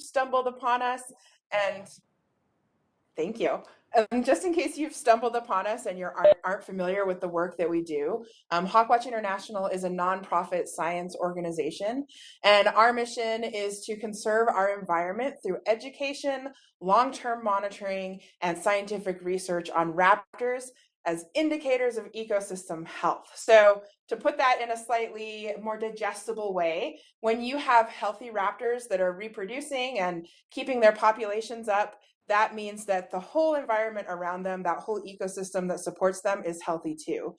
stumbled upon us, and thank you. Just in case you've stumbled upon us and you aren't familiar with the work that we do, HawkWatch International is a nonprofit science organization, and our mission is to conserve our environment through education, long-term monitoring, and scientific research on raptors as indicators of ecosystem health. So to put that in a slightly more digestible way, when you have healthy raptors that are reproducing and keeping their populations up, that means that the whole environment around them, that whole ecosystem that supports them, is healthy too.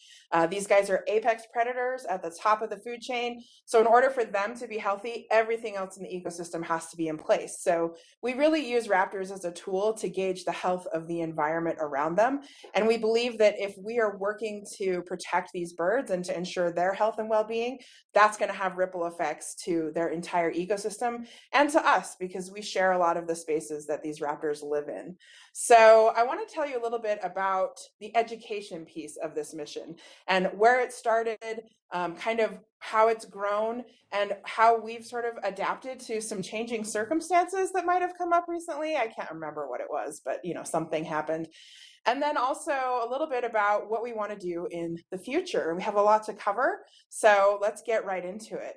These guys are apex predators at the top of the food chain. So in order for them to be healthy, everything else in the ecosystem has to be in place. So we really use raptors as a tool to gauge the health of the environment around them. And we believe that if we are working to protect these birds and to ensure their health and well-being, that's going to have ripple effects to their entire ecosystem and to us, because we share a lot of the spaces that these raptors live in. So I want to tell you a little bit about the education piece of this mission and where it started, kind of how it's grown, and how we've sort of adapted to some changing circumstances that might have come up recently. I can't remember what it was, but something happened. And then also a little bit about what we want to do in the future. We have a lot to cover, so let's get right into it.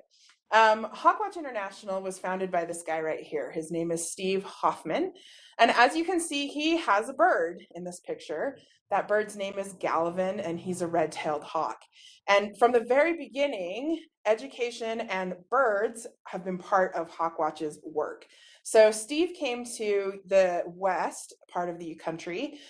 HawkWatch International was founded by this guy right here. His name is Steve Hoffman. And as you can see, he has a bird in this picture. That bird's name is Gallivan, and he's a red-tailed hawk. And from the very beginning, education and birds have been part of HawkWatch's work. So Steve came to the west part of the country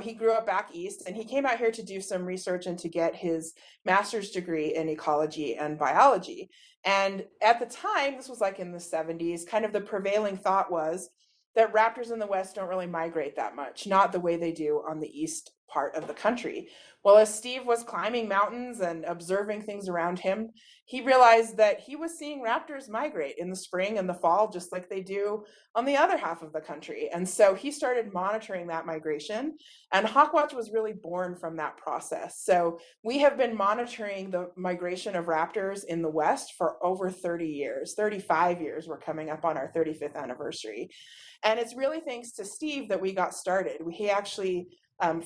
he grew up back east, and he came out here to do some research and to get his master's degree in ecology and biology. And at the time, this was like in the 70s, kind of the prevailing thought was that raptors in the West don't really migrate that much, not the way they do on the east part of the country. Well, as Steve was climbing mountains and observing things around him, he realized that he was seeing raptors migrate in the spring and the fall, just like they do on the other half of the country. And so he started monitoring that migration, and HawkWatch was really born from that process. So we have been monitoring the migration of raptors in the West for over 30 years, 35 years. We're coming up on our 35th anniversary. And it's really thanks to Steve that we got started. He actually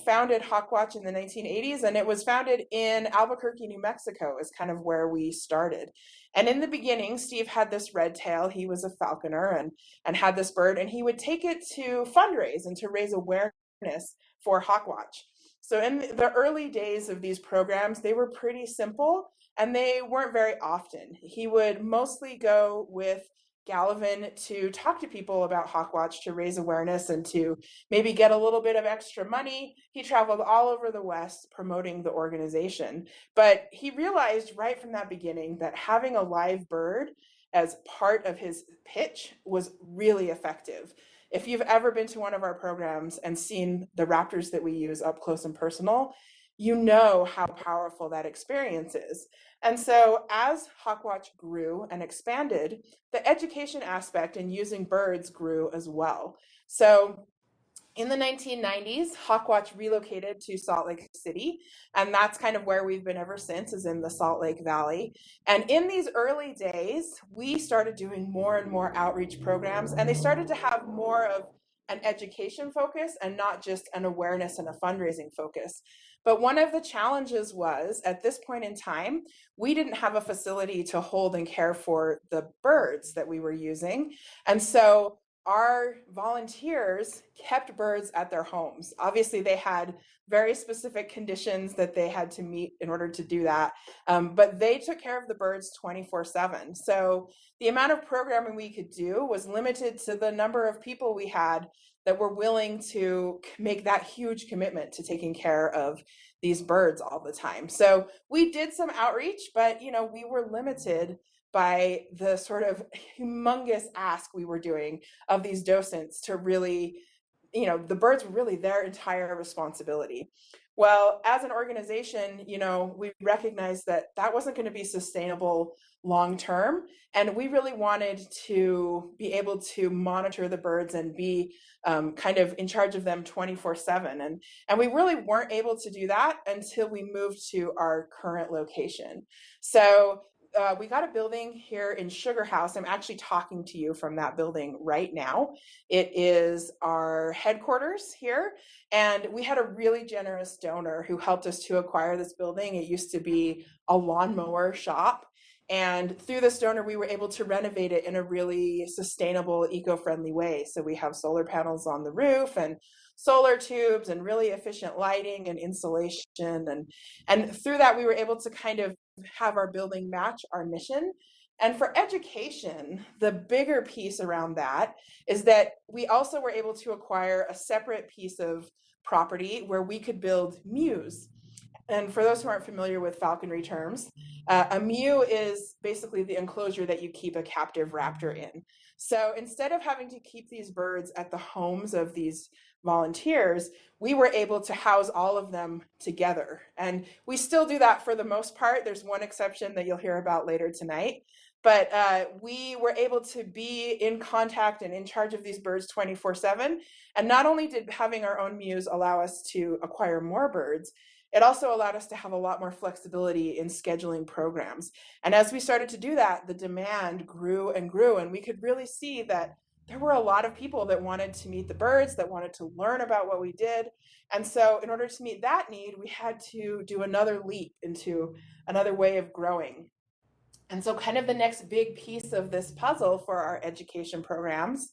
founded HawkWatch in the 1980s, and it was founded in Albuquerque, New Mexico, is kind of where we started. And in the beginning, Steve had this red tail. He was a falconer and had this bird, and he would take it to fundraise and to raise awareness for HawkWatch. So in the early days of these programs, they were pretty simple, and they weren't very often. He would mostly go with Gallivan to talk to people about HawkWatch, to raise awareness and to maybe get a little bit of extra money. He traveled all over the West promoting the organization. But he realized right from that beginning that having a live bird as part of his pitch was really effective. If you've ever been to one of our programs and seen the raptors that we use up close and personal, you know how powerful that experience is. And so as HawkWatch grew and expanded, the education aspect in using birds grew as well. So in the 1990s, HawkWatch relocated to Salt Lake City, and that's kind of where we've been ever since, is in the Salt Lake Valley. And in these early days, we started doing more and more outreach programs, and they started to have more of an education focus and not just an awareness and a fundraising focus. But one of the challenges was, at this point in time, we didn't have a facility to hold and care for the birds that we were using. And so our volunteers kept birds at their homes. Obviously, they had very specific conditions that they had to meet in order to do that, but they took care of the birds 24/7. So the amount of programming we could do was limited to the number of people we had that were willing to make that huge commitment to taking care of these birds all the time. So we did some outreach, but we were limited by the sort of humongous ask we were doing of these docents to really, the birds were really their entire responsibility. Well, as an organization, we recognized that that wasn't going to be sustainable long term, and we really wanted to be able to monitor the birds and be kind of in charge of them 24/7. And we really weren't able to do that until we moved to our current location. So we got a building here in Sugar House. I'm actually talking to you from that building right now. It is our headquarters here, and we had a really generous donor who helped us to acquire this building. It used to be a lawnmower shop, and through this donor, we were able to renovate it in a really sustainable, eco-friendly way. So we have solar panels on the roof and solar tubes and really efficient lighting and insulation. And through that, we were able to kind of have our building match our mission. And for education, the bigger piece around that is that we also were able to acquire a separate piece of property where we could build mews. And for those who aren't familiar with falconry terms, a mew is basically the enclosure that you keep a captive raptor in. So instead of having to keep these birds at the homes of these volunteers, we were able to house all of them together. And we still do that for the most part. There's one exception that you'll hear about later tonight. But we were able to be in contact and in charge of these birds 24/7. And not only did having our own mews allow us to acquire more birds, it also allowed us to have a lot more flexibility in scheduling programs. And as we started to do that, the demand grew and grew, and we could really see that there were a lot of people that wanted to meet the birds, that wanted to learn about what we did. And so in order to meet that need, we had to do another leap into another way of growing. And so kind of the next big piece of this puzzle for our education programs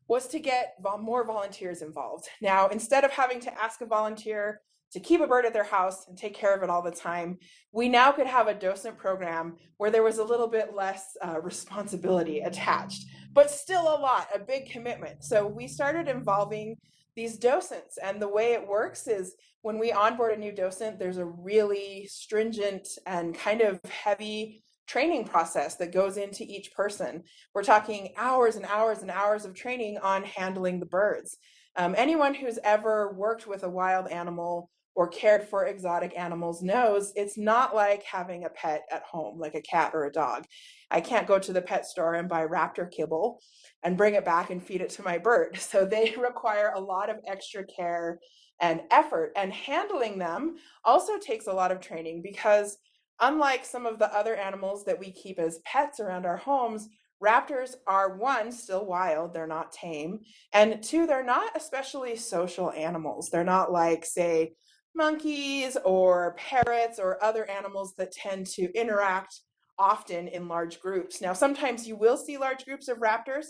was to get more volunteers involved. Now, instead of having to ask a volunteer to keep a bird at their house and take care of it all the time, we now could have a docent program where there was a little bit less responsibility attached, but still a big commitment. So we started involving these docents, and the way it works is when we onboard a new docent, there's a really stringent and kind of heavy training process that goes into each person. We're talking hours and hours and hours of training on handling the birds. Anyone who's ever worked with a wild animal or cared for exotic animals knows it's not like having a pet at home, like a cat or a dog. I can't go to the pet store and buy raptor kibble and bring it back and feed it to my bird. So they require a lot of extra care and effort, and handling them also takes a lot of training because unlike some of the other animals that we keep as pets around our homes, raptors are, one, still wild, they're not tame, and two, they're not especially social animals. They're not like, say, monkeys or parrots or other animals that tend to interact often in large groups. Now, sometimes you will see large groups of raptors,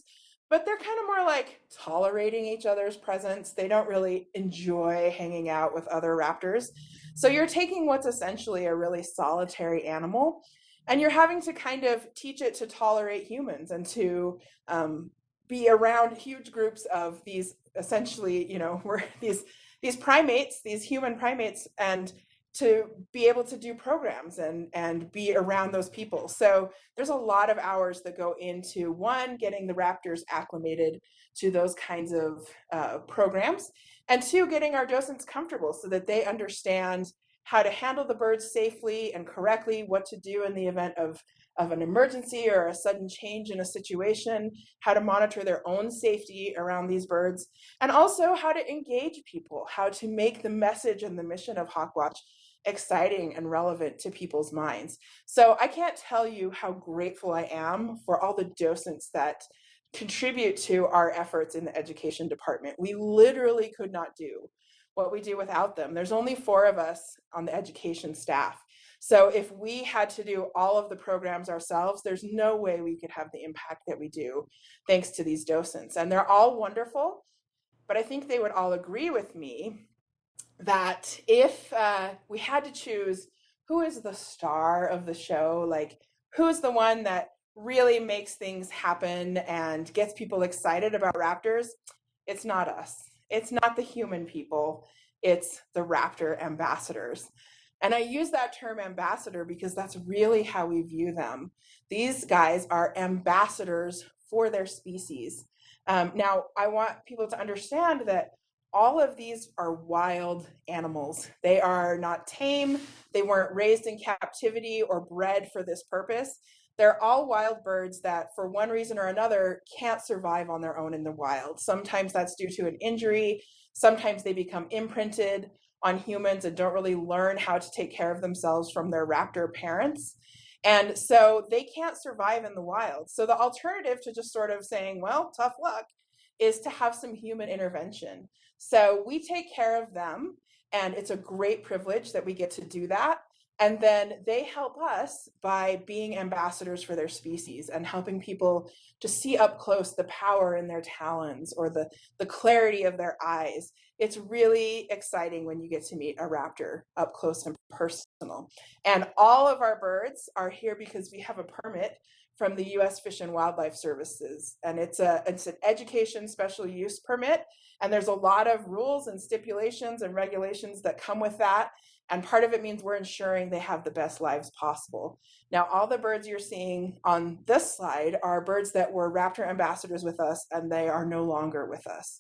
but they're kind of more like tolerating each other's presence. They don't really enjoy hanging out with other raptors. So you're taking what's essentially a really solitary animal, and you're having to kind of teach it to tolerate humans and to be around huge groups of these, essentially, we're these primates, these human primates, and to be able to do programs and be around those people. So there's a lot of hours that go into, one, getting the raptors acclimated to those kinds of programs, and two, getting our docents comfortable so that they understand how to handle the birds safely and correctly, what to do in the event of an emergency or a sudden change in a situation, how to monitor their own safety around these birds, and also how to engage people, how to make the message and the mission of HawkWatch exciting and relevant to people's minds. So I can't tell you how grateful I am for all the docents that contribute to our efforts in the education department. We literally could not do what we do without them. There's only 4 of us on the education staff. So if we had to do all of the programs ourselves, there's no way we could have the impact that we do thanks to these docents. And they're all wonderful, but I think they would all agree with me that if we had to choose who is the star of the show, like who's the one that really makes things happen and gets people excited about raptors, it's not us. It's not the human people, it's the Raptor Ambassadors. And I use that term ambassador because that's really how we view them. These guys are ambassadors for their species. Now, I want people to understand that all of these are wild animals. They are not tame. They weren't raised in captivity or bred for this purpose. They're all wild birds that, for one reason or another, can't survive on their own in the wild. Sometimes that's due to an injury. Sometimes they become imprinted on humans and don't really learn how to take care of themselves from their raptor parents. And so they can't survive in the wild. So the alternative to just sort of saying, well, tough luck, is to have some human intervention. So we take care of them, and it's a great privilege that we get to do that. And then they help us by being ambassadors for their species and helping people to see up close the power in their talons or the clarity of their eyes. It's really exciting when you get to meet a raptor up close and personal. And all of our birds are here because we have a permit from the U.S. Fish and Wildlife Services. And it's an education special use permit. And there's a lot of rules and stipulations and regulations that come with that. And part of it means we're ensuring they have the best lives possible. Now, all the birds you're seeing on this slide are birds that were raptor ambassadors with us, and they are no longer with us.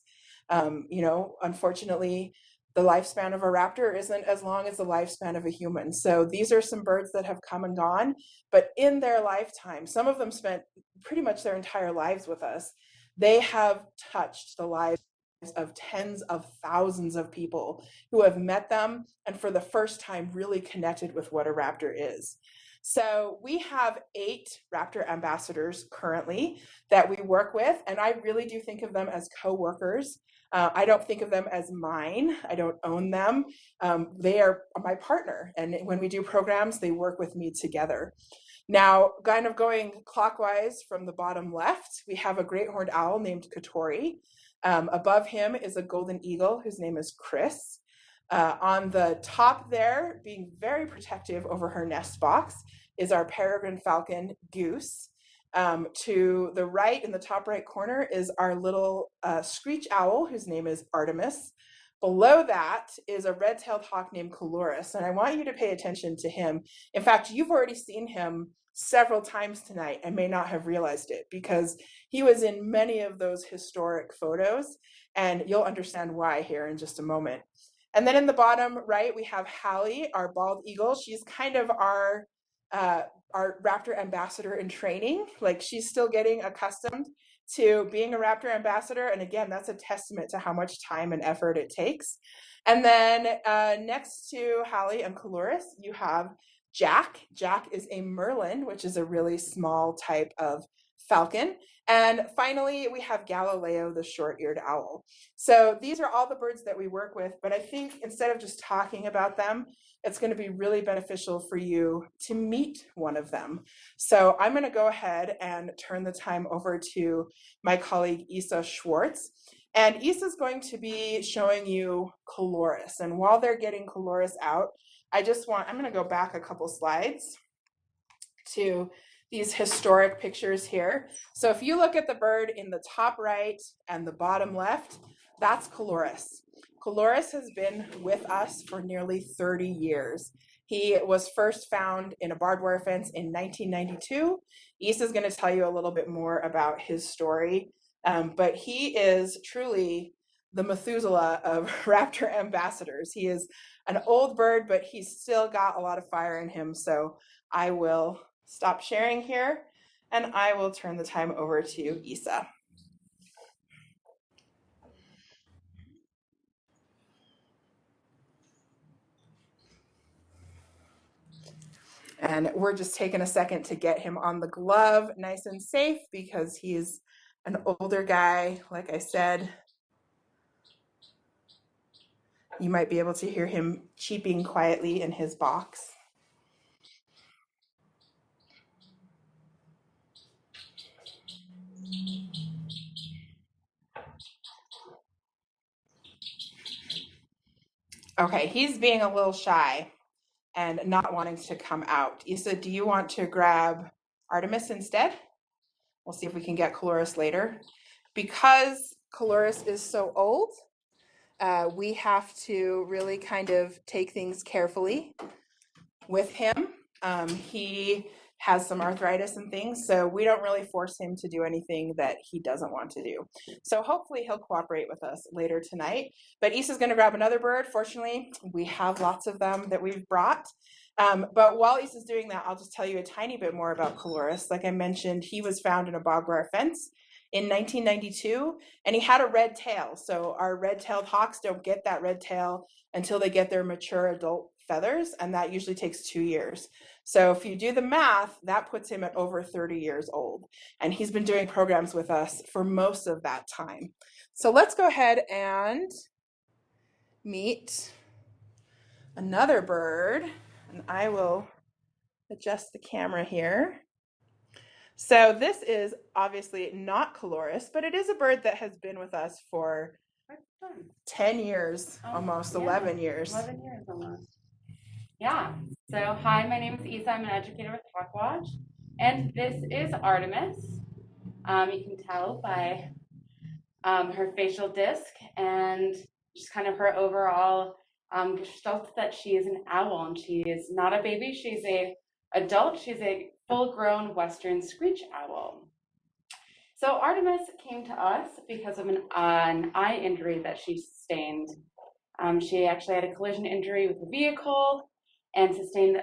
Unfortunately, the lifespan of a raptor isn't as long as the lifespan of a human. So these are some birds that have come and gone, but in their lifetime, some of them spent pretty much their entire lives with us. They have touched the lives of tens of thousands of people who have met them and for the first time really connected with what a raptor is. So we have 8 raptor ambassadors currently that we work with, and I really do think of them as co-workers. I don't think of them as mine. I don't own them. They are my partner, and when we do programs, they work with me together. Now, kind of going clockwise from the bottom left, we have a great horned owl named Katori. Above him is a golden eagle whose name is Chris. On the top there, being very protective over her nest box, is our peregrine falcon Goose. To the right, in the top right corner, is our little screech owl whose name is Artemis. Below that is a red-tailed hawk named Caloris, and I want you to pay attention to him. In fact, you've already seen him several times tonight and may not have realized it because he was in many of those historic photos, and you'll understand why here in just a moment. And then in the bottom right, we have Hallie, our bald eagle. She's kind of our raptor ambassador in training. Like, she's still getting accustomed to being a raptor ambassador. And again, that's a testament to how much time and effort it takes. And then next to Hallie and Caloris, you have Jack. Jack is a merlin, which is a really small type of falcon. And finally, we have Galileo, the short-eared owl. So these are all the birds that we work with, but I think instead of just talking about them, it's going to be really beneficial for you to meet one of them. So I'm going to go ahead and turn the time over to my colleague, Isa Schwartz. And Isa's going to be showing you Caloris. And while they're getting Caloris out, I'm going to go back a couple slides to these historic pictures here. So if you look at the bird in the top right and the bottom left, that's Caloris. Caloris has been with us for nearly 30 years. He was first found in a barbed wire fence in 1992. Isa is going to tell you a little bit more about his story, but he is truly the Methuselah of raptor ambassadors. He is an old bird, but he's still got a lot of fire in him. So I will stop sharing here, and I will turn the time over to Isa. And we're just taking a second to get him on the glove nice and safe because he's an older guy. Like I said, you might be able to hear him cheeping quietly in his box. Okay, he's being a little shy and not wanting to come out. Isa, do you want to grab Artemis instead? We'll see if we can get Caloris later. Because Caloris is so old, we have to really kind of take things carefully with him. He has some arthritis and things, so we don't really force him to do anything that he doesn't want to do. So hopefully he'll cooperate with us later tonight. But Isa's going to grab another bird. Fortunately, we have lots of them that we've brought. But while Isa's doing that, I'll just tell you a tiny bit more about Caloris. Like I mentioned, he was found in a barbed wire fence in 1992, and he had a red tail. So our red-tailed hawks don't get that red tail until they get their mature adult feathers, and that usually takes 2 years. So if you do the math, that puts him at over 30 years old. And he's been doing programs with us for most of that time. So let's go ahead and meet another bird. And I will adjust the camera here. So this is obviously not Caloris, but it is a bird that has been with us for 10 years, almost 11 years. 11 years almost. Yeah. So hi, my name is Isa. I'm an educator with HawkWatch, and this is Artemis. You can tell by her facial disc and just kind of her overall gestalt that she is an owl, and she is not a baby. She's a adult. She's a full-grown Western screech owl. So Artemis came to us because of an eye injury that she sustained. She actually had a collision injury with a vehicle and sustained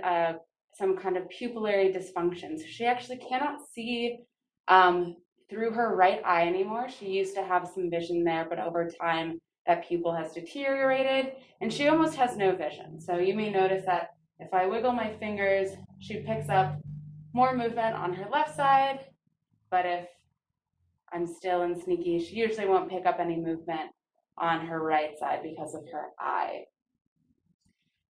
some kind of pupillary dysfunction. So she actually cannot see through her right eye anymore. She used to have some vision there, but over time that pupil has deteriorated and she almost has no vision. So you may notice that if I wiggle my fingers, she picks up more movement on her left side, but if I'm still and sneaky, she usually won't pick up any movement on her right side because of her eye.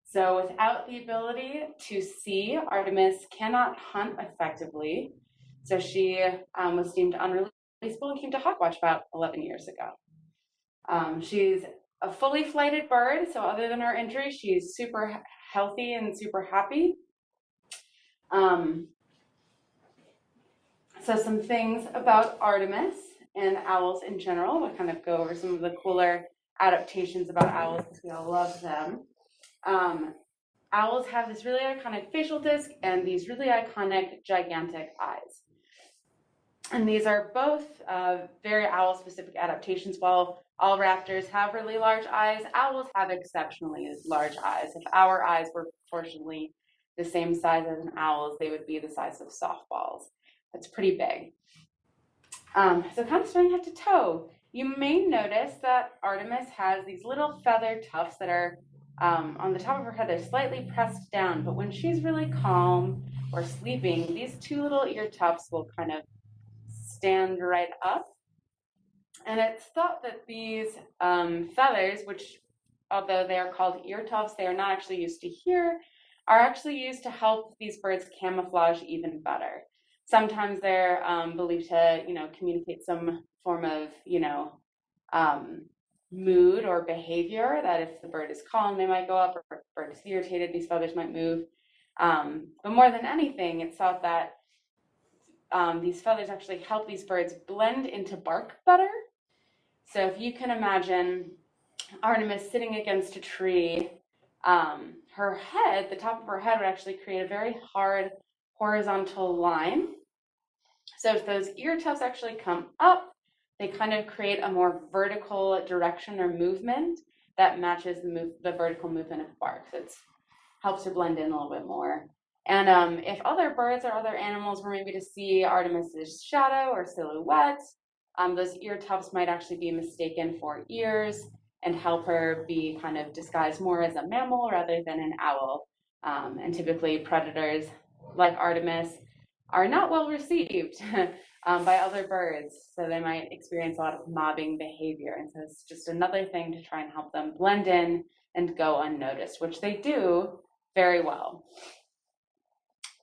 So without the ability to see, Artemis cannot hunt effectively. So she was deemed unreleasable and came to HawkWatch about 11 years ago. She's a fully flighted bird, so other than her injury, she's super healthy and super happy. So some things about Artemis and owls in general. We'll kind of go over some of the cooler adaptations about owls because we all love them. Owls have this really iconic facial disc and these really iconic gigantic eyes. And these are both very owl-specific adaptations. While all raptors have really large eyes, owls have exceptionally large eyes. If our eyes were proportionally the same size as an owl's, they would be the size of softballs. That's pretty big. So kind of starting head to toe, you may notice that Artemis has these little feather tufts that are on the top of her head. They're slightly pressed down, but when she's really calm or sleeping, these two little ear tufts will kind of stand right up. And it's thought that these feathers, which although they are called ear tufts, they are not actually used to hear, are actually used to help these birds camouflage even better. Sometimes they're believed to, communicate some form of, mood or behavior, that if the bird is calm, they might go up, or if the bird is irritated, these feathers might move. But more than anything, it's thought that these feathers actually help these birds blend into bark better. So if you can imagine Artemis sitting against a tree, her head, the top of her head would actually create a very hard horizontal line. So if those ear tufts actually come up, they kind of create a more vertical direction or movement that matches the vertical movement of bark. So it helps her blend in a little bit more. And if other birds or other animals were maybe to see Artemis's shadow or silhouette, those ear tufts might actually be mistaken for ears and help her be kind of disguised more as a mammal rather than an owl. And typically predators like Artemis are not well received by other birds, so they might experience a lot of mobbing behavior. And so it's just another thing to try and help them blend in and go unnoticed, which they do very well.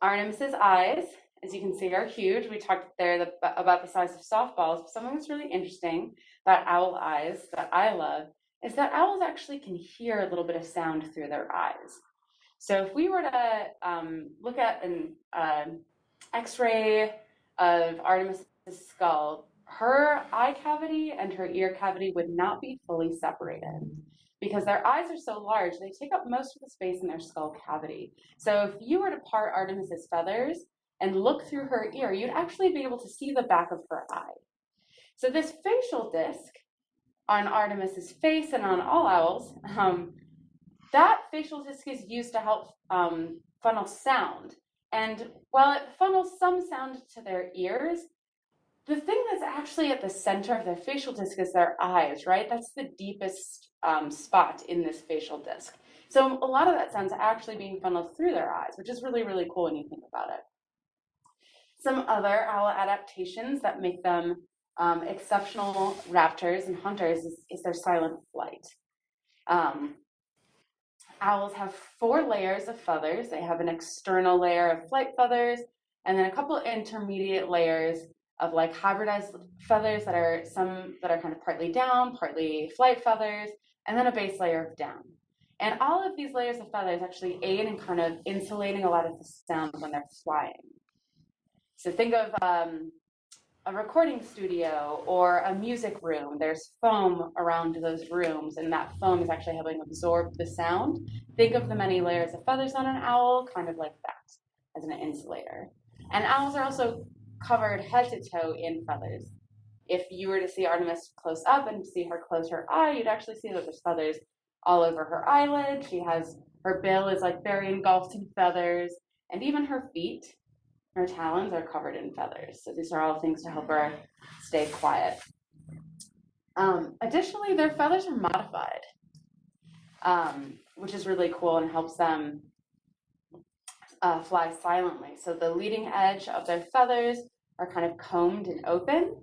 Artemis's eyes, as you can see, are huge. We talked there about the size of softballs. But something that's really interesting about owl eyes that I love is that owls actually can hear a little bit of sound through their eyes. So if we were to look at an X-ray of Artemis's skull, her eye cavity and her ear cavity would not be fully separated because their eyes are so large, they take up most of the space in their skull cavity. So if you were to part Artemis's feathers and look through her ear, you'd actually be able to see the back of her eye. So this facial disc on Artemis's face and on all owls, that facial disc is used to help funnel sound. And while it funnels some sound to their ears, the thing that's actually at the center of their facial disc is their eyes, right? That's the deepest spot in this facial disc. So a lot of that sound's actually being funneled through their eyes, which is really, really cool when you think about it. Some other owl adaptations that make them exceptional raptors and hunters is their silent flight. Owls have 4 layers of feathers. They have an external layer of flight feathers, and then a couple intermediate layers of like hybridized feathers that are kind of partly down, partly flight feathers, and then a base layer of down. And all of these layers of feathers actually aid in kind of insulating a lot of the sound when they're flying. So think of a recording studio or a music room. There's foam around those rooms, and that foam is actually helping absorb the sound. Think of the many layers of feathers on an owl, kind of like that, as an insulator. And owls are also covered head to toe in feathers. If you were to see Artemis close up and see her close her eye, you'd actually see that there's feathers all over her eyelid. Her bill is like very engulfed in feathers, and even her feet, her talons are covered in feathers. So these are all things to help her stay quiet. Additionally, their feathers are modified, which is really cool and helps them fly silently. So the leading edge of their feathers are kind of combed and open,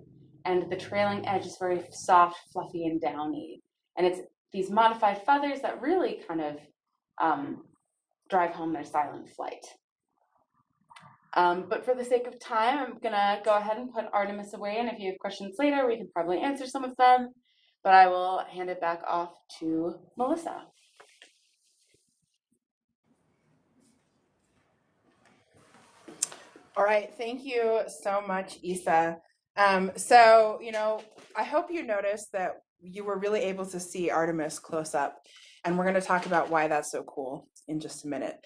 and the trailing edge is very soft, fluffy, and downy. And it's these modified feathers that really kind of drive home their silent flight. But for the sake of time, I'm gonna go ahead and put Artemis away, and if you have questions later, we can probably answer some of them, but I will hand it back off to Melissa. All right, thank you so much, Isa. So, I hope you noticed that you were really able to see Artemis close up, and we're going to talk about why that's so cool in just a minute.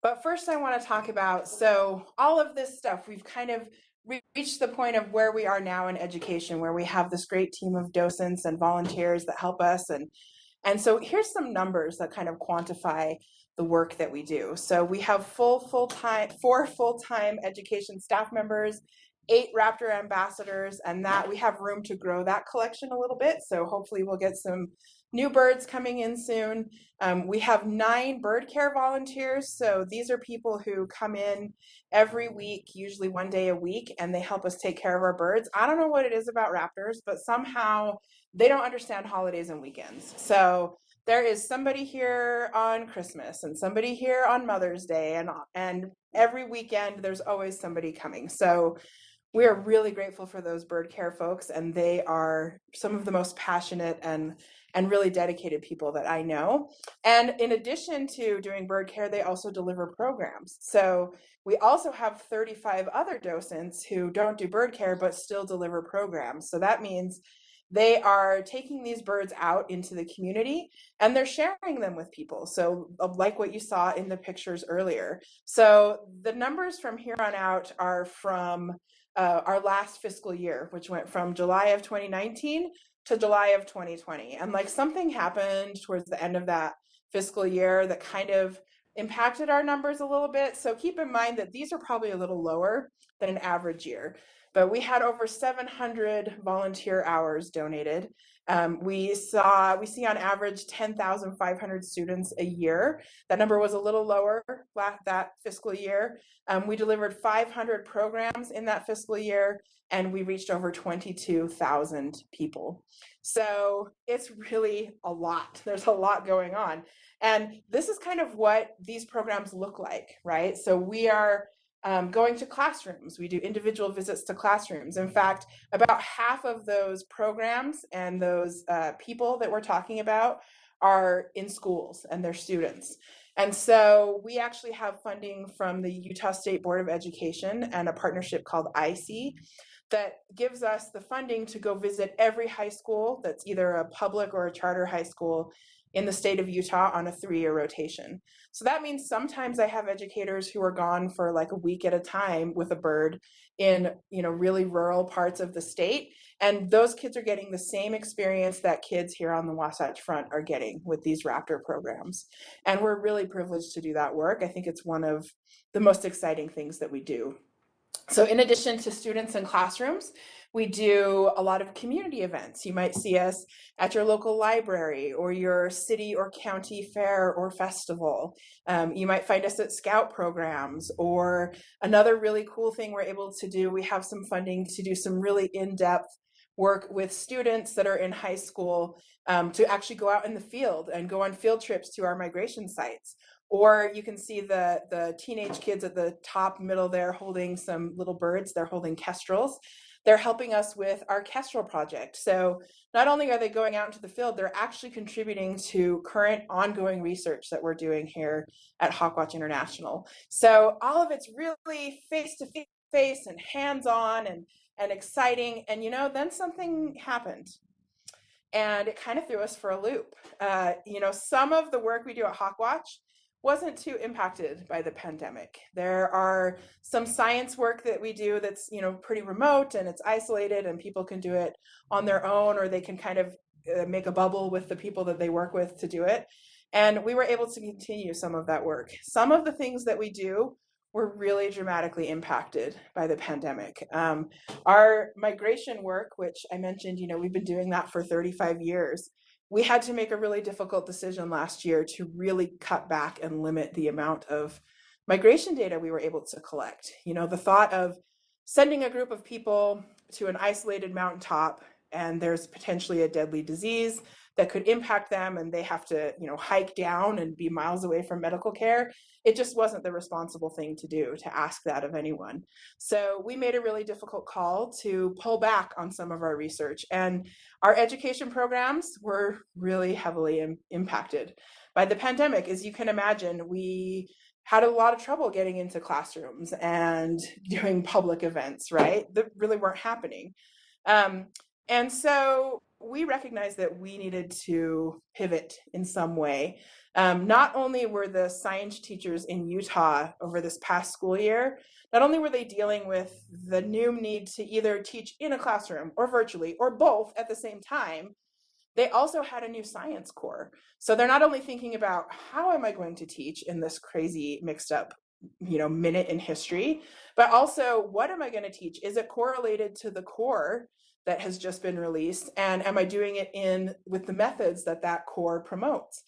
But first, I want to talk about, so all of this stuff, we've kind of reached the point of where we are now in education, where we have this great team of docents and volunteers that help us. And so here's some numbers that kind of quantify the work that we do. So we have 4 full-time education staff members, 8 Raptor Ambassadors, and that we have room to grow that collection a little bit. So hopefully we'll get some new birds coming in soon. We have 9 bird care volunteers. So these are people who come in every week, usually 1 day a week, and they help us take care of our birds. I don't know what it is about raptors, but somehow they don't understand holidays and weekends. So there is somebody here on Christmas and somebody here on Mother's Day, and every weekend there's always somebody coming. So we are really grateful for those bird care folks, and they are some of the most passionate and really dedicated people that I know. And in addition to doing bird care, they also deliver programs. So we also have 35 other docents who don't do bird care but still deliver programs. So that means they are taking these birds out into the community and they're sharing them with people. So like what you saw in the pictures earlier. So the numbers from here on out are from our last fiscal year, which went from July of 2019 to July of 2020. And like something happened towards the end of that fiscal year that kind of impacted our numbers a little bit. So keep in mind that these are probably a little lower than an average year. But we had over 700 volunteer hours donated. We see on average 10,500 students a year. That number was a little lower that fiscal year. We delivered 500 programs in that fiscal year, and we reached over 22,000 people. So it's really a lot. There's a lot going on. And this is kind of what these programs look like, right? So we are going to classrooms. We do individual visits to classrooms. In fact, about half of those programs and those people that we're talking about are in schools and they're students. And so we actually have funding from the Utah State Board of Education and a partnership called IC that gives us the funding to go visit every high school that's either a public or a charter high school in the state of Utah on a 3-year rotation. So that means sometimes I have educators who are gone for like a week at a time with a bird in, really rural parts of the state. And those kids are getting the same experience that kids here on the Wasatch Front are getting with these Raptor programs. And we're really privileged to do that work. I think it's one of the most exciting things that we do. So in addition to students in classrooms, We do a lot of community events. You might see us at your local library or your city or county fair or festival. You might find us at scout programs, or another really cool thing we're able to do, we have some funding to do some really in-depth work with students that are in high school, to actually go out in the field and go on field trips to our migration sites. Or you can see the teenage kids at the top middle there holding some little birds. They're holding kestrels. They're helping us with our kestrel project. So not only are they going out into the field, they're actually contributing to current ongoing research that we're doing here at HawkWatch International. So all of it's really face to face and hands-on and exciting. And then something happened. And it kind of threw us for a loop. Some of the work we do at HawkWatch wasn't too impacted by the pandemic. There are some science work that we do that's pretty remote and it's isolated, and people can do it on their own, or they can kind of make a bubble with the people that they work with to do it. And we were able to continue some of that work. Some of the things that we do were really dramatically impacted by the pandemic. Our migration work, which I mentioned, we've been doing that for 35 years. We had to make a really difficult decision last year to really cut back and limit the amount of migration data we were able to collect. The thought of sending a group of people to an isolated mountaintop and there's potentially a deadly disease that could impact them and they have to, hike down and be miles away from medical care. It just wasn't the responsible thing to do, to ask that of anyone. So we made a really difficult call to pull back on some of our research, and our education programs were really heavily impacted by the pandemic. As you can imagine, we had a lot of trouble getting into classrooms and doing public events, right? That really weren't happening. And so we recognized that we needed to pivot in some way. Not only were the science teachers in Utah over this past school year, not only were they dealing with the new need to either teach in a classroom or virtually or both at the same time, they also had a new science core. So they're not only thinking about how am I going to teach in this crazy mixed up minute in history, but also what am I going to teach? Is it correlated to the core that has just been released? And am I doing it with the methods that core promotes?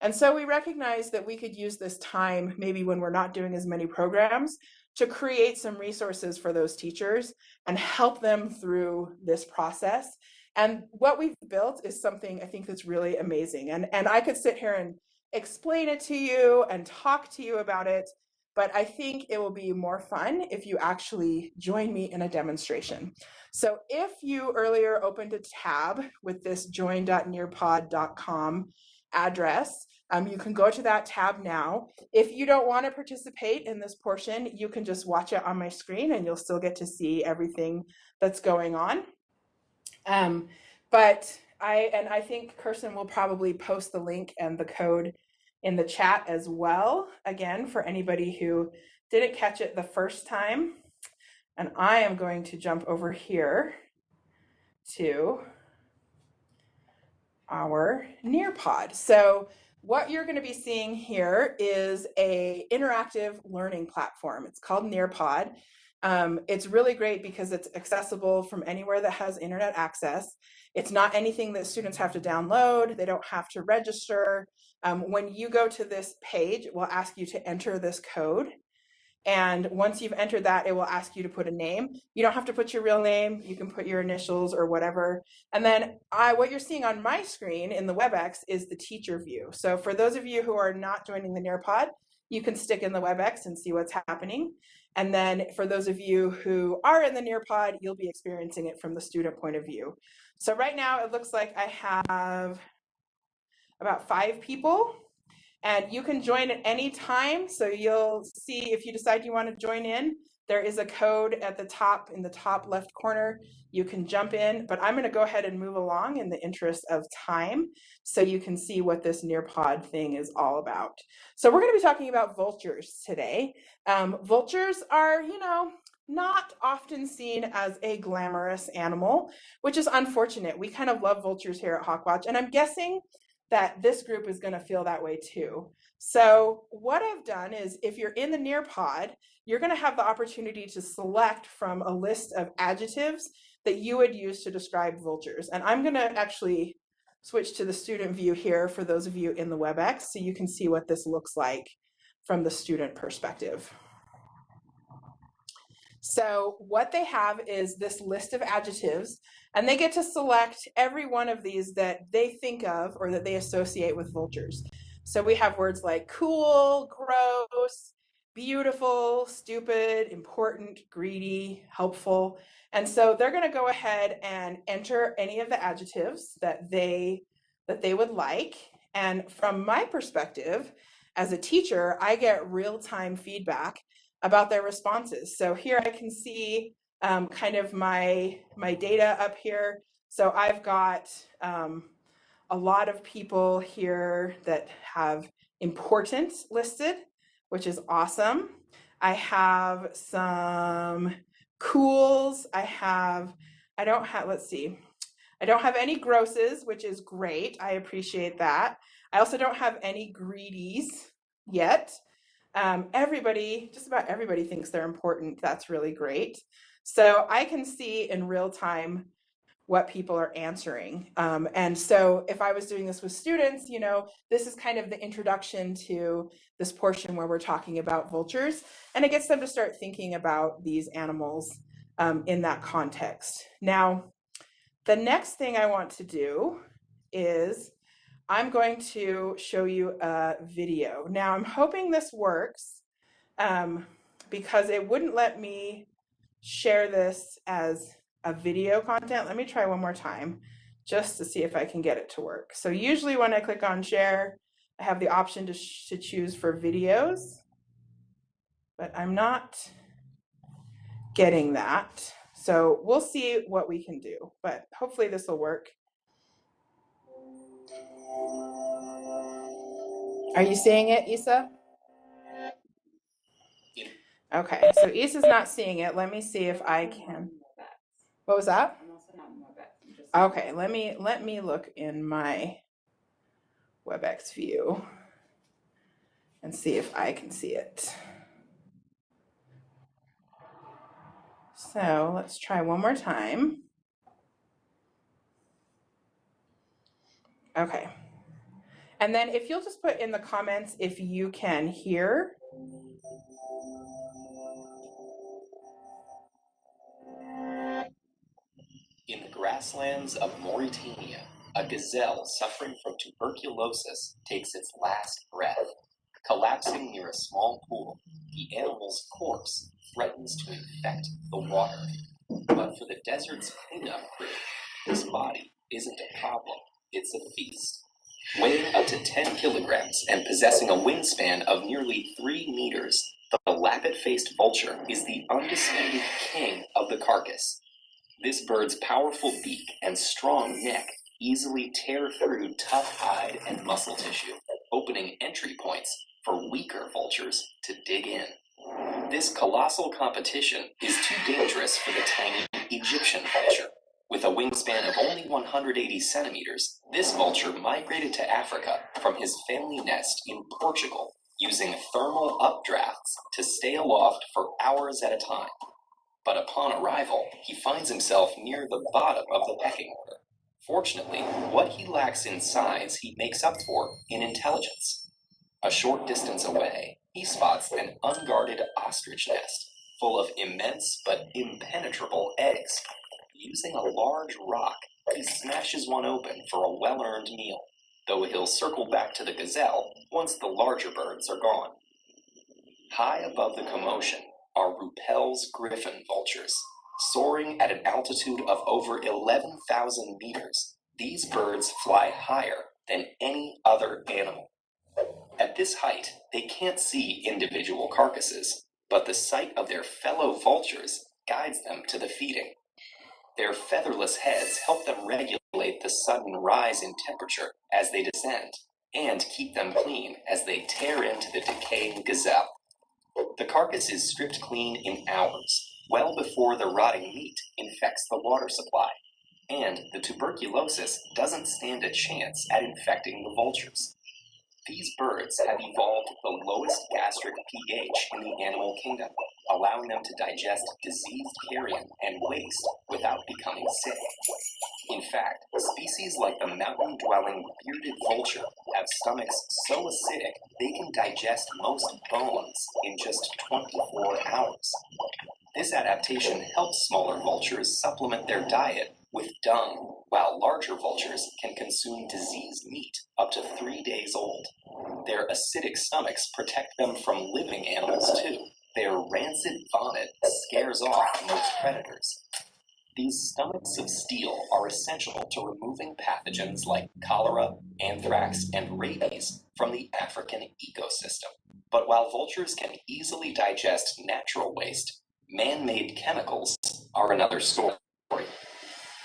And so we recognized that we could use this time, maybe when we're not doing as many programs, to create some resources for those teachers and help them through this process. And what we've built is something I think that's really amazing. And I could sit here and explain it to you and talk to you about it, but I think it will be more fun if you actually join me in a demonstration. So if you earlier opened a tab with this join.nearpod.com address, you can go to that tab now. If you don't want to participate in this portion, you can just watch it on my screen and you'll still get to see everything that's going on. But I think Kirsten will probably post the link and the code in the chat as well, again, for anybody who didn't catch it the first time. And I am going to jump over here to our NearPod. So what you're going to be seeing here is an interactive learning platform. It's called NearPod. It's really great because it's accessible from anywhere that has internet access. It's not anything that students have to download. They don't have to register. When you go to this page, it will ask you to enter this code. And once you've entered that, it will ask you to put a name. You don't have to put your real name. You can put your initials or whatever. And then what you're seeing on my screen in the Webex is the teacher view. So for those of you who are not joining the NearPod, you can stick in the Webex and see what's happening. And then for those of you who are in the NearPod, you'll be experiencing it from the student point of view. So right now it looks like I have about 5 people. And you can join at any time. So you'll see if you decide you want to join in, there is a code at the top, in the top left corner. You can jump in, but I'm going to go ahead and move along in the interest of time so you can see what this NearPod thing is all about. So we're going to be talking about vultures today. Vultures are, not often seen as a glamorous animal, which is unfortunate. We kind of love vultures here at HawkWatch, and I'm guessing that this group is going to feel that way too. So what I've done is, if you're in the NearPod, you're going to have the opportunity to select from a list of adjectives that you would use to describe vultures. And I'm going to actually switch to the student view here for those of you in the Webex so you can see what this looks like from the student perspective. So what they have is this list of adjectives, and they get to select every one of these that they think of or that they associate with vultures. So we have words like cool, gross, beautiful, stupid, important, greedy, helpful. And so they're going to go ahead and enter any of the adjectives that they would like. And from my perspective, as a teacher, I get real-time feedback about their responses. So here I can see kind of my data up here. So I've got a lot of people here that have important listed, which is awesome. I have some cools. I don't have any grosses, which is great. I appreciate that. I also don't have any greedies yet. Just about everybody thinks they're important. That's really great. So I can see in real time what people are answering. And so if I was doing this with students, this is kind of the introduction to this portion where we're talking about vultures, and it gets them to start thinking about these animals in that context. Now, the next thing I want to do is I'm going to show you a video. Now, I'm hoping this works because it wouldn't let me share this as a video content. Let me try one more time just to see if I can get it to work. So usually when I click on share, I have the option to choose for videos, but I'm not getting that. So we'll see what we can do, but hopefully this will work. Are you seeing it, Isa? Okay, so Isa's not seeing it. Let me see if I can. What was that? I'm also not in Webex. Okay, let me look in my Webex view and see if I can see it. So let's try one more time. Okay. And then if you'll just put in the comments if you can hear. In the grasslands of Mauritania, a gazelle suffering from tuberculosis takes its last breath. Collapsing near a small pool, the animal's corpse threatens to infect the water. But for the desert's cleanup crew, this body isn't a problem, it's a feast. Weighing up to 10 kilograms and possessing a wingspan of nearly 3 meters, the lappet-faced vulture is the undisputed king of the carcass. This bird's powerful beak and strong neck easily tear through tough hide and muscle tissue, opening entry points for weaker vultures to dig in. This colossal competition is too dangerous for the tiny Egyptian vulture. With a wingspan of only 180 centimeters, this vulture migrated to Africa from his family nest in Portugal, using thermal updrafts to stay aloft for hours at a time. But upon arrival, he finds himself near the bottom of the pecking order. Fortunately, what he lacks in size he makes up for in intelligence. A short distance away, he spots an unguarded ostrich nest, full of immense but impenetrable eggs. Using a large rock, he smashes one open for a well-earned meal, though he'll circle back to the gazelle once the larger birds are gone. High above the commotion are Ruppel's griffon vultures. Soaring at an altitude of over 11,000 meters, these birds fly higher than any other animal. At this height, they can't see individual carcasses, but the sight of their fellow vultures guides them to the feeding. Their featherless heads help them regulate the sudden rise in temperature as they descend, and keep them clean as they tear into the decaying gazelle. The carcass is stripped clean in hours, well before the rotting meat infects the water supply, and the tuberculosis doesn't stand a chance at infecting the vultures. These birds have evolved the lowest gastric pH in the animal kingdom, allowing them to digest diseased carrion and waste without becoming sick. In fact, species like the mountain-dwelling bearded vulture have stomachs so acidic they can digest most bones in just 24 hours. This adaptation helps smaller vultures supplement their diet with dung, while larger vultures can consume diseased meat up to 3 days old. Their acidic stomachs protect them from living animals too. Their rancid vomit scares off most predators. These stomachs of steel are essential to removing pathogens like cholera, anthrax, and rabies from the African ecosystem. But while vultures can easily digest natural waste, man-made chemicals are another story.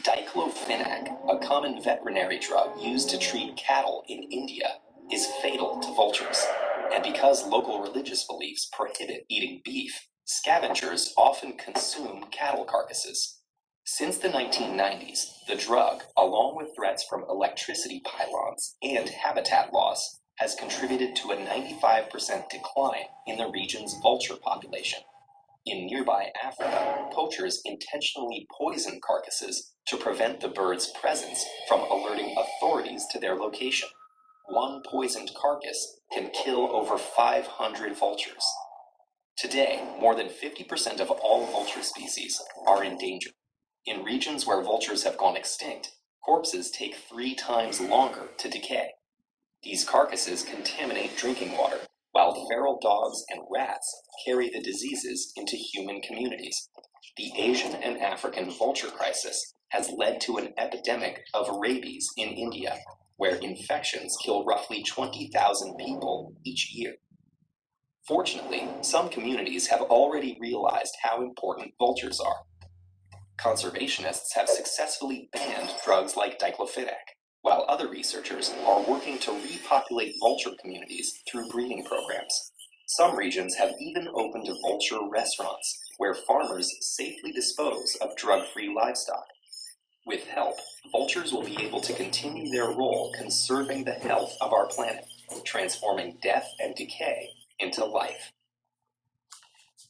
Diclofenac, a common veterinary drug used to treat cattle in India, is fatal to vultures. And because local religious beliefs prohibit eating beef, scavengers often consume cattle carcasses. Since the 1990s, the drug, along with threats from electricity pylons and habitat loss, has contributed to a 95% decline in the region's vulture population. In nearby Africa, poachers intentionally poison carcasses to prevent the birds' presence from alerting authorities to their location. One poisoned carcass can kill over 500 vultures. Today, more than 50% of all vulture species are endangered. In regions where vultures have gone extinct, corpses take 3 times longer to decay. These carcasses contaminate drinking water, while feral dogs and rats carry the diseases into human communities. The Asian and African vulture crisis has led to an epidemic of rabies in India, where infections kill roughly 20,000 people each year. Fortunately, some communities have already realized how important vultures are. Conservationists have successfully banned drugs like diclofenac, while other researchers are working to repopulate vulture communities through breeding programs. Some regions have even opened vulture restaurants, where farmers safely dispose of drug-free livestock. With help, vultures will be able to continue their role conserving the health of our planet, transforming death and decay into life.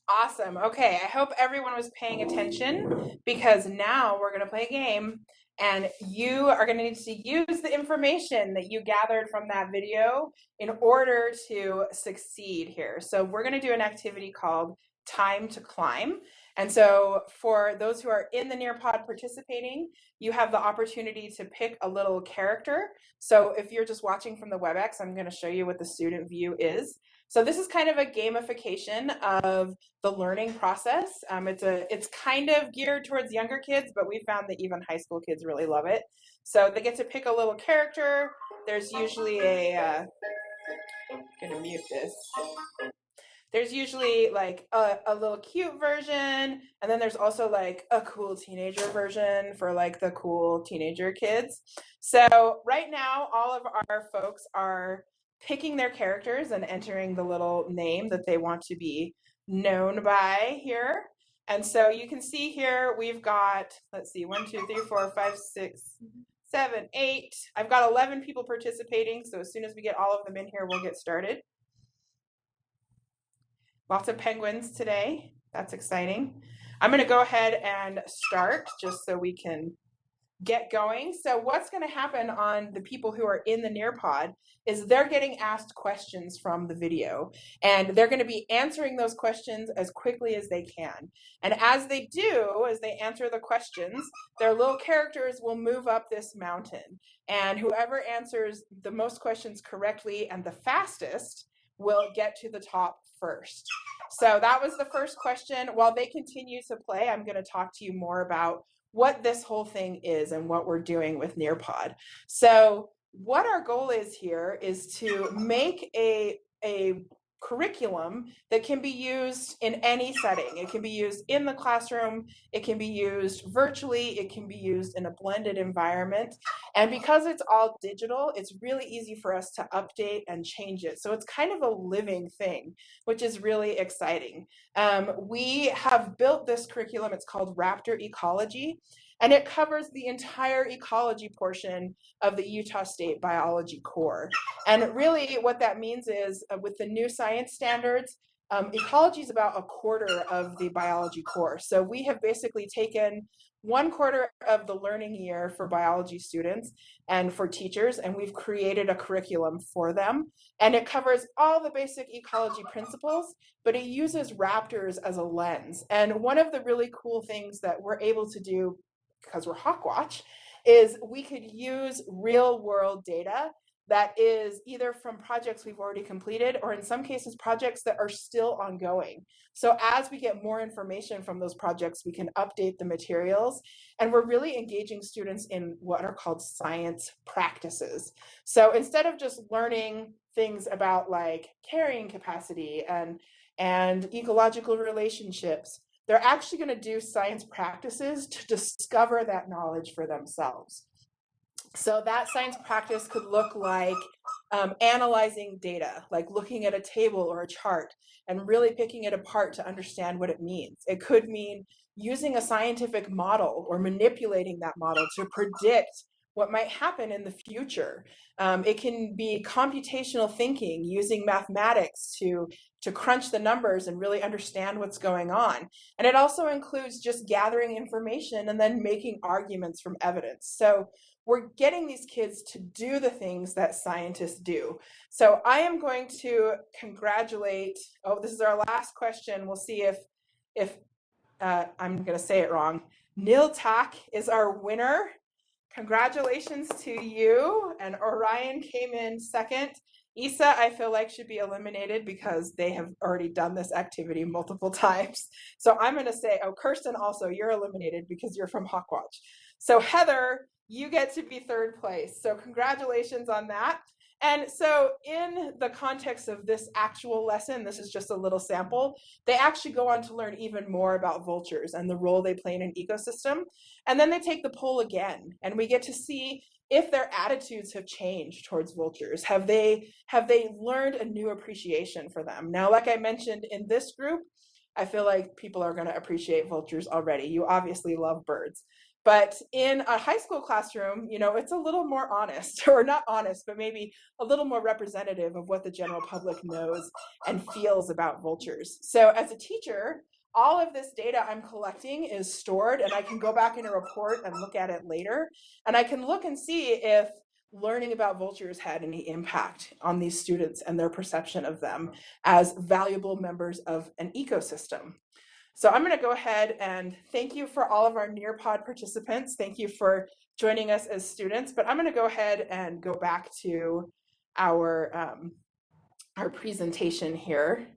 Awesome. Okay, I hope everyone was paying attention because now we're going to play a game and you are going to need to use the information that you gathered from that video in order to succeed here. So we're going to do an activity called Time to Climb. And so for those who are in the NearPod participating, you have the opportunity to pick a little character. So if you're just watching from the Webex, I'm going to show you what the student view is. So this is kind of a gamification of the learning process. It's kind of geared towards younger kids, but we found that even high school kids really love it. So they get to pick a little character. There's usually I'm gonna mute this. There's usually like a little cute version, and then there's also like a cool teenager version for like the cool teenager kids. So right now, all of our folks are picking their characters and entering the little name that they want to be known by here. And so you can see here we've got, let's see, 1, 2, 3, 4, 5, 6, 7, 8. I've got 11 people participating, so as soon as we get all of them in here, we'll get started. Lots of penguins today. That's exciting. I'm going to go ahead and start just so we can get going. So what's going to happen on the people who are in the NearPod is they're getting asked questions from the video, and they're going to be answering those questions as quickly as they can. And as they do, as they answer the questions, their little characters will move up this mountain. And whoever answers the most questions correctly and the fastest will get to the top first. So that was the first question. While they continue to play, I'm going to talk to you more about what this whole thing is and what we're doing with NearPod. So what our goal is here is to make a curriculum that can be used in any setting. It can be used in the classroom, it can be used virtually, it can be used in a blended environment. And because it's all digital, it's really easy for us to update and change it. So it's kind of a living thing, which is really exciting. We have built this curriculum, it's called Raptor Ecology, and it covers the entire ecology portion of the Utah State Biology core. And really what that means is with the new science standards, ecology is about a quarter of the biology course. So we have basically taken 1/4 of the learning year for biology students and for teachers, and we've created a curriculum for them. And it covers all the basic ecology principles, but it uses raptors as a lens. And one of the really cool things that we're able to do, because we're HawkWatch, is we could use real world data that is either from projects we've already completed or in some cases projects that are still ongoing. So as we get more information from those projects, we can update the materials, and we're really engaging students in what are called science practices. So instead of just learning things about like carrying capacity and ecological relationships, they're actually going to do science practices to discover that knowledge for themselves. So that science practice could look like analyzing data, like looking at a table or a chart and really picking it apart to understand what it means. It could mean using a scientific model or manipulating that model to predict what might happen in the future. It can be computational thinking, using mathematics to crunch the numbers and really understand what's going on. And it also includes just gathering information and then making arguments from evidence. So we're getting these kids to do the things that scientists do. So I am going to congratulate, oh, this is our last question. We'll see if I'm going to say it wrong. Nil Tak is our winner. Congratulations to you. And Orion came in second. Isa, I feel like, should be eliminated because they have already done this activity multiple times. So I'm going to say, oh, Kirsten also, you're eliminated because you're from HawkWatch. So Heather, you get to be third place. So congratulations on that. And so in the context of this actual lesson, this is just a little sample, they actually go on to learn even more about vultures and the role they play in an ecosystem. And then they take the poll again, and we get to see if their attitudes have changed towards vultures. Have they learned a new appreciation for them? Now, like I mentioned in this group, I feel like people are going to appreciate vultures already. You obviously love birds. But in a high school classroom, you know, it's a little more honest, or not honest, but maybe a little more representative of what the general public knows and feels about vultures. So as a teacher, all of this data I'm collecting is stored, and I can go back in a report and look at it later. And I can look and see if learning about vultures had any impact on these students and their perception of them as valuable members of an ecosystem. So I'm going to go ahead and thank you for all of our NearPod participants. Thank you for joining us as students, but I'm going to go ahead and go back to our presentation here.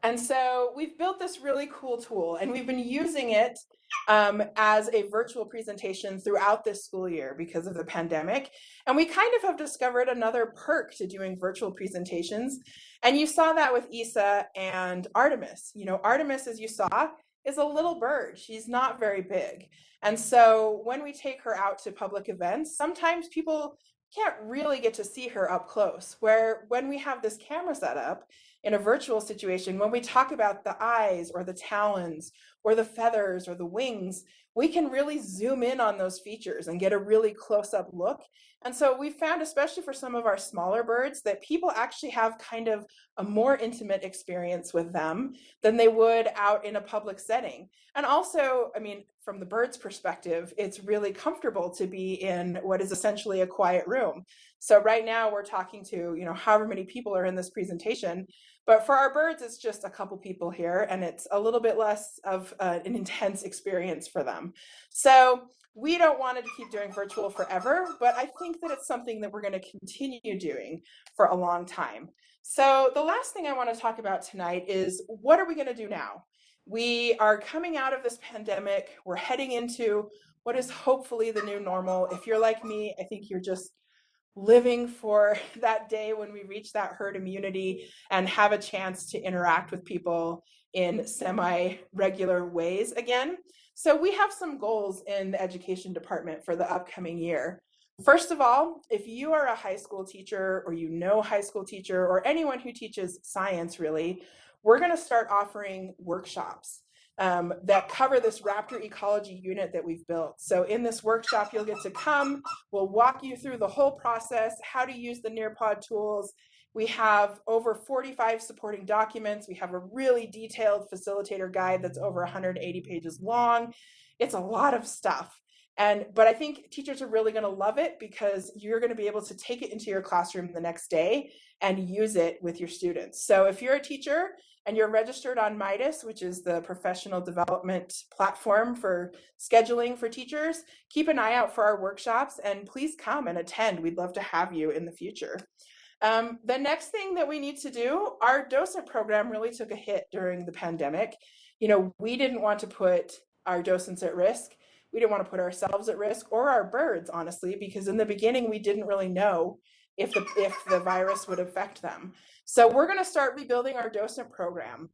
And so we've built this really cool tool, and we've been using it as a virtual presentation throughout this school year because of the pandemic. And we kind of have discovered another perk to doing virtual presentations. And you saw that with Isa and Artemis. You know, Artemis, as you saw, is a little bird. She's not very big. And so when we take her out to public events, sometimes people can't really get to see her up close, where when we have this camera set up in a virtual situation, when we talk about the eyes or the talons or the feathers or the wings, we can really zoom in on those features and get a really close-up look. And so we found, especially for some of our smaller birds, that people actually have kind of a more intimate experience with them than they would out in a public setting. And also, I mean, from the bird's perspective, it's really comfortable to be in what is essentially a quiet room. So right now we're talking to, you know, however many people are in this presentation, but for our birds, it's just a couple people here, and it's a little bit less of an intense experience for them. So we don't want to keep doing virtual forever, but I think that it's something that we're going to continue doing for a long time. So the last thing I want to talk about tonight is, what are we going to do now? We are coming out of this pandemic. We're heading into what is hopefully the new normal. If you're like me, I think you're just living for that day when we reach that herd immunity and have a chance to interact with people in semi-regular ways again. So we have some goals in the education department for the upcoming year. First of all, if you are a high school teacher, or you know a high school teacher, or anyone who teaches science really, we're going to start offering workshops that cover this raptor ecology unit that we've built. So in this workshop, you'll get to come, we'll walk you through the whole process, how to use the NearPod tools. We have over 45 supporting documents. We have a really detailed facilitator guide that's over 180 pages long. It's a lot of stuff. But I think teachers are really going to love it because you're going to be able to take it into your classroom the next day and use it with your students. So if you're a teacher and you're registered on MIDAS, which is the professional development platform for scheduling for teachers, keep an eye out for our workshops and please come and attend. We'd love to have you in the future. The next thing that we need to do, our docent program really took a hit during the pandemic. You know, we didn't want to put our docents at risk. We didn't want to put ourselves at risk or our birds, honestly, because in the beginning we didn't really know if the virus would affect them. So we're going to start rebuilding our docent program.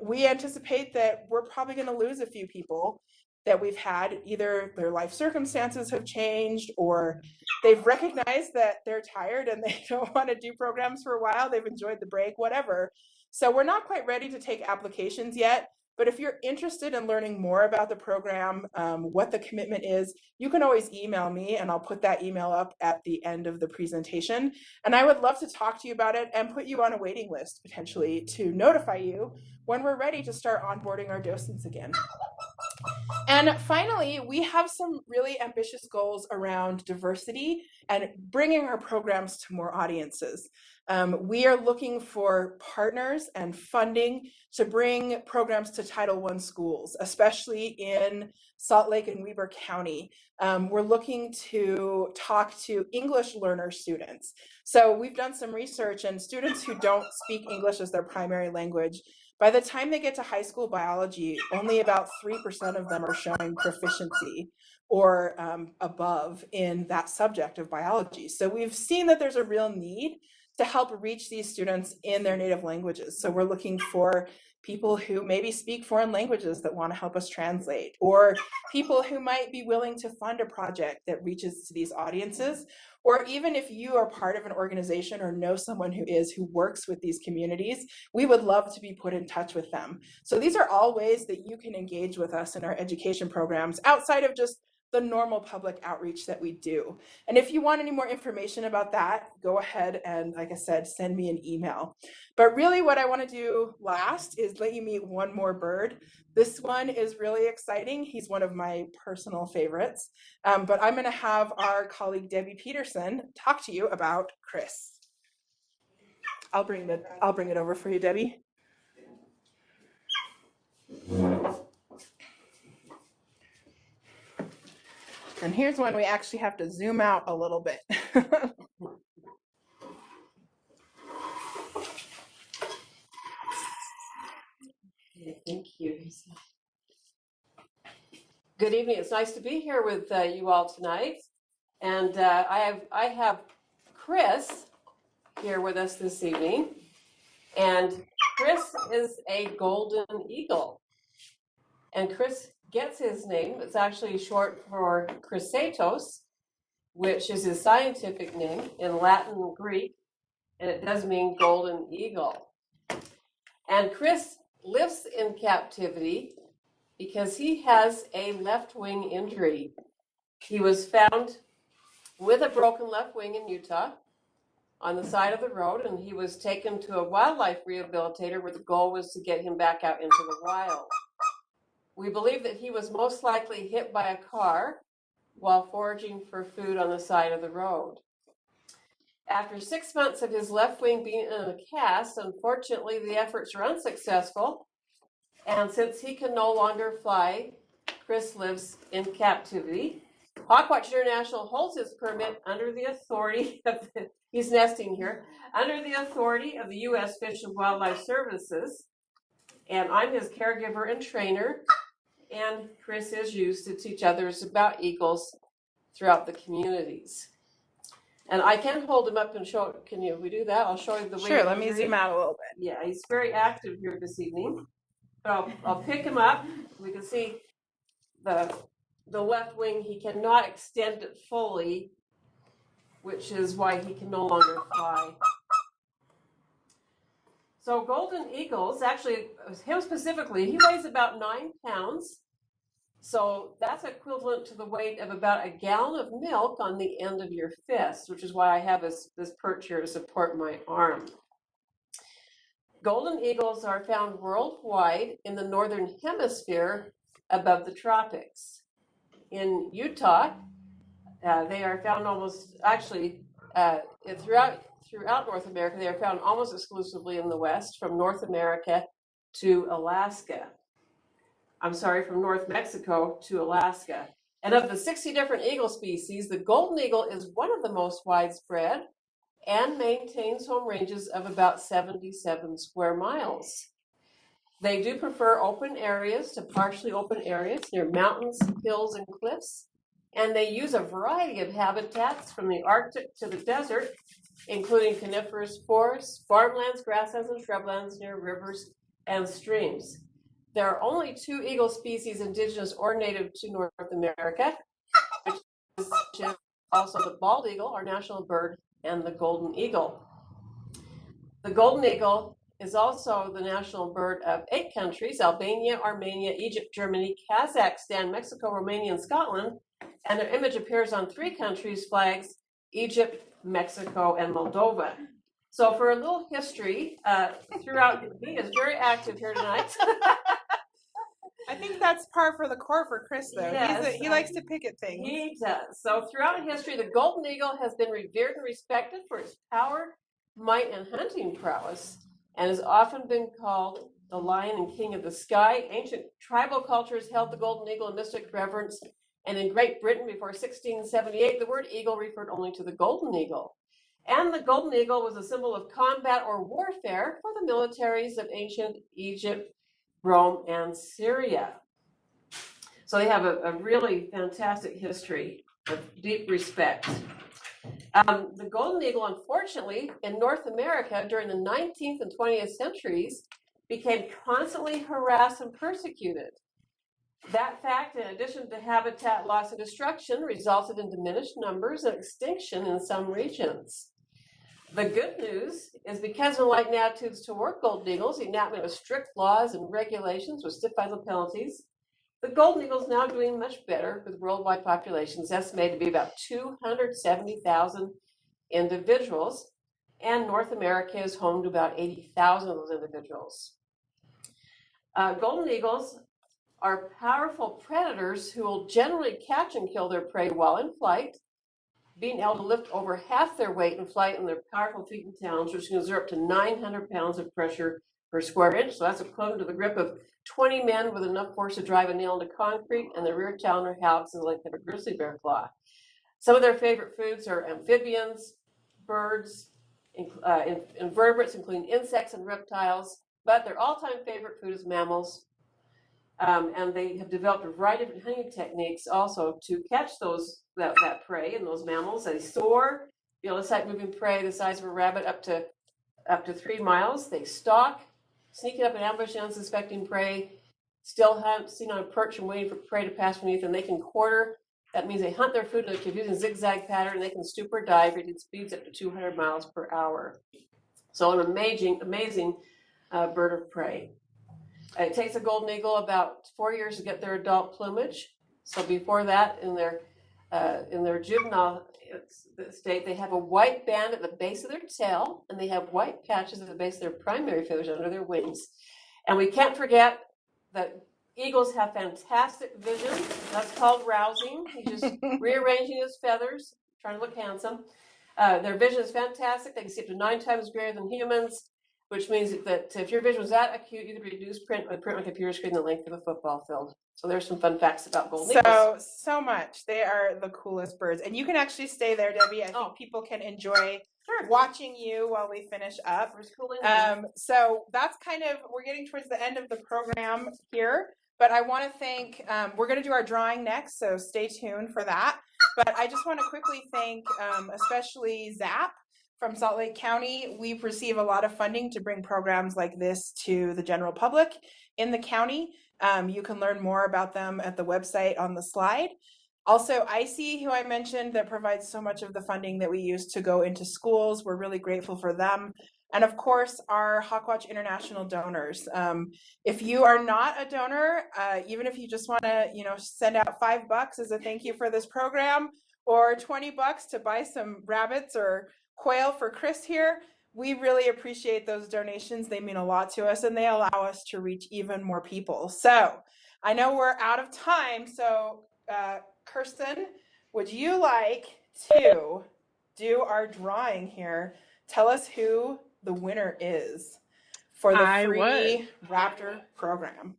We anticipate that we're probably going to lose a few people that we've had, either their life circumstances have changed or they've recognized that they're tired and they don't want to do programs for a while, they've enjoyed the break, whatever. So we're not quite ready to take applications yet, but if you're interested in learning more about the program, what the commitment is, you can always email me and I'll put that email up at the end of the presentation. And I would love to talk to you about it and put you on a waiting list potentially to notify you when we're ready to start onboarding our docents again. And finally, we have some really ambitious goals around diversity and bringing our programs to more audiences. We are looking for partners and funding to bring programs to Title I schools, especially in Salt Lake and Weber County. We're looking to talk to English learner students. So we've done some research, and students who don't speak English as their primary language, by the time they get to high school biology, only about 3% of them are showing proficiency or above in that subject of biology. So we've seen that there's a real need to help reach these students in their native languages. So we're looking for people who maybe speak foreign languages that want to help us translate, or people who might be willing to fund a project that reaches to these audiences. Or even if you are part of an organization or know someone who works with these communities, we would love to be put in touch with them. So these are all ways that you can engage with us in our education programs outside of just the normal public outreach that we do. And if you want any more information about that, go ahead and, like I said, send me an email. But really what I want to do last is let you meet one more bird. This one is really exciting. He's one of my personal favorites. But I'm going to have our colleague Debbie Peterson talk to you about Chris. I'll bring it over for you, Debbie. And here's when we actually have to zoom out a little bit. Thank you. Good evening. It's nice to be here with you all tonight. And I have Chris here with us this evening. And Chris is a golden eagle. And Chris gets his name. It's actually short for Chrysatos, which is his scientific name in Latin and Greek. And it does mean golden eagle. And Chris lives in captivity because he has a left wing injury. He was found with a broken left wing in Utah on the side of the road, and he was taken to a wildlife rehabilitator where the goal was to get him back out into the wild. We believe that he was most likely hit by a car while foraging for food on the side of the road. After 6 months of his left wing being in a cast, unfortunately, the efforts were unsuccessful. And since he can no longer fly, Chris lives in captivity. HawkWatch International holds his permit under the authority of, he's nesting here, under the authority of the U.S. Fish and Wildlife Services. And I'm his caregiver and trainer. And Chris is used to teach others about eagles throughout the communities. And I can hold him up and show, we do that? I'll show you the way. Sure, let me zoom out a little bit. Yeah, he's very active here this evening. So I'll pick him up. We can see the left wing, he cannot extend it fully, which is why he can no longer fly. So golden eagles, actually, him specifically, he weighs about 9 pounds. So that's equivalent to the weight of about a gallon of milk on the end of your fist, which is why I have this perch here to support my arm. Golden eagles are found worldwide in the northern hemisphere above the tropics. In Utah, they are found almost, actually, throughout North America, they are found almost exclusively in the West, from North America to Alaska. I'm sorry, from North Mexico to Alaska. And of the 60 different eagle species, the golden eagle is one of the most widespread and maintains home ranges of about 77 square miles. They do prefer open areas to partially open areas near mountains, hills, and cliffs. And they use a variety of habitats from the Arctic to the desert, including coniferous forests, farmlands, grasslands, and shrublands near rivers and streams. There are only 2 eagle species indigenous or native to North America, which is also the bald eagle, our national bird, and the golden eagle. The golden eagle is also the national bird of 8 countries: Albania, Armenia, Egypt, Germany, Kazakhstan, Mexico, Romania, and Scotland. And their image appears on 3 countries' flags: Egypt, Mexico, and Moldova. So for a little history, throughout, he is very active here tonight. I think that's par for the course for Chris, though. Yes, He likes to pick at things. He does. So throughout history, the golden eagle has been revered and respected for its power, might, and hunting prowess, and has often been called the lion and king of the sky. Ancient tribal cultures held the golden eagle in mystic reverence, and in Great Britain before 1678, the word eagle referred only to the golden eagle. And the golden eagle was a symbol of combat or warfare for the militaries of ancient Egypt, Rome, and Syria. So they have a really fantastic history of deep respect. The golden eagle, unfortunately, in North America during the 19th and 20th centuries, became constantly harassed and persecuted. That fact, in addition to habitat loss and destruction, resulted in diminished numbers and extinction in some regions. The good news is, because of enlightened attitudes toward golden eagles, the enactment of strict laws and regulations with stiff financial penalties, the golden eagle is now doing much better, with worldwide populations estimated to be about 270,000 individuals, and North America is home to about 80,000 of those individuals. Golden eagles are powerful predators who will generally catch and kill their prey while in flight, being able to lift over half their weight in flight in their powerful feet and talons, which can exert up to 900 pounds of pressure per square inch. So that's equivalent to the grip of 20 men with enough force to drive a nail into concrete, and the rear talon or hallux is the length of a grizzly bear claw. Some of their favorite foods are amphibians, birds, invertebrates, including insects and reptiles, but their all-time favorite food is mammals. And they have developed a variety of different hunting techniques also to catch that prey and those mammals. They soar, be able to sight moving prey the size of a rabbit up to 3 miles. They stalk, sneaking up and ambush unsuspecting prey, still hunt, seen on a perch and waiting for prey to pass beneath, and they can quarter. That means they hunt their food in a confusing zigzag pattern, and they can stoop or dive, reaching speeds up to 200 miles per hour. So an amazing bird of prey. It takes a golden eagle about 4 years to get their adult plumage. So before that, in their juvenile state, they have a white band at the base of their tail, and they have white patches at the base of their primary feathers under their wings. And we can't forget that eagles have fantastic vision. That's called rousing. He's just rearranging his feathers, trying to look handsome. Their vision is fantastic. They can see up to 9 times greater than humans, which means that if your vision was that acute, you could reduce print on a computer screen the length of a football field. So there's some fun facts about golden eagles. So much. They are the coolest birds. And you can actually stay there, Debbie. I think people can enjoy watching you while we finish up. So that's we're getting towards the end of the program here. But I want to thank, we're going to do our drawing next, so stay tuned for that. But I just want to quickly thank especially ZAP from Salt Lake County. We receive a lot of funding to bring programs like this to the general public in the county. You can learn more about them at the website on the slide. Also, ICEE, who I mentioned, that provides so much of the funding that we use to go into schools. We're really grateful for them. and of course, our HawkWatch International donors. If you are not a donor, even if you just want to, send out $5 as a thank you for this program, or $20 to buy some rabbits or quail for Chris here, we really appreciate those donations. They mean a lot to us, and they allow us to reach even more people. So I know we're out of time. So Kirsten, would you like to do our drawing here? Tell us who the winner is for the free Raptor program.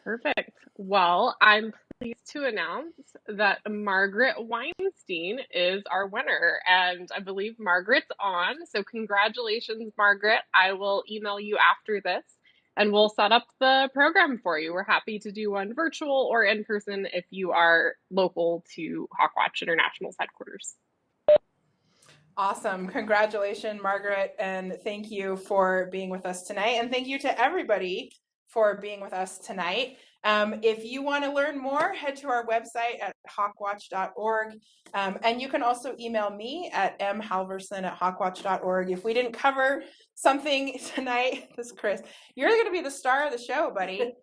Perfect. Well, I'm pleased to announce that Margaret Weinstein is our winner, and I believe Margaret's on. So congratulations, Margaret. I will email you after this, and we'll set up the program for you. We're happy to do one virtual or in person if you are local to HawkWatch International's headquarters. Awesome. Congratulations, Margaret, and thank you for being with us tonight. And thank you to everybody for being with us tonight. If you want to learn more, head to our website at hawkwatch.org. And you can also email me at mhalverson@hawkwatch.org. If we didn't cover something tonight, this is Chris, you're going to be the star of the show, buddy.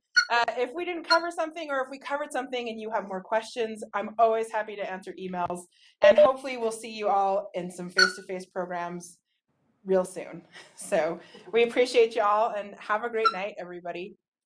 If we didn't cover something, or if we covered something and you have more questions, I'm always happy to answer emails. And hopefully we'll see you all in some face-to-face programs real soon. So we appreciate you all, and have a great night, everybody.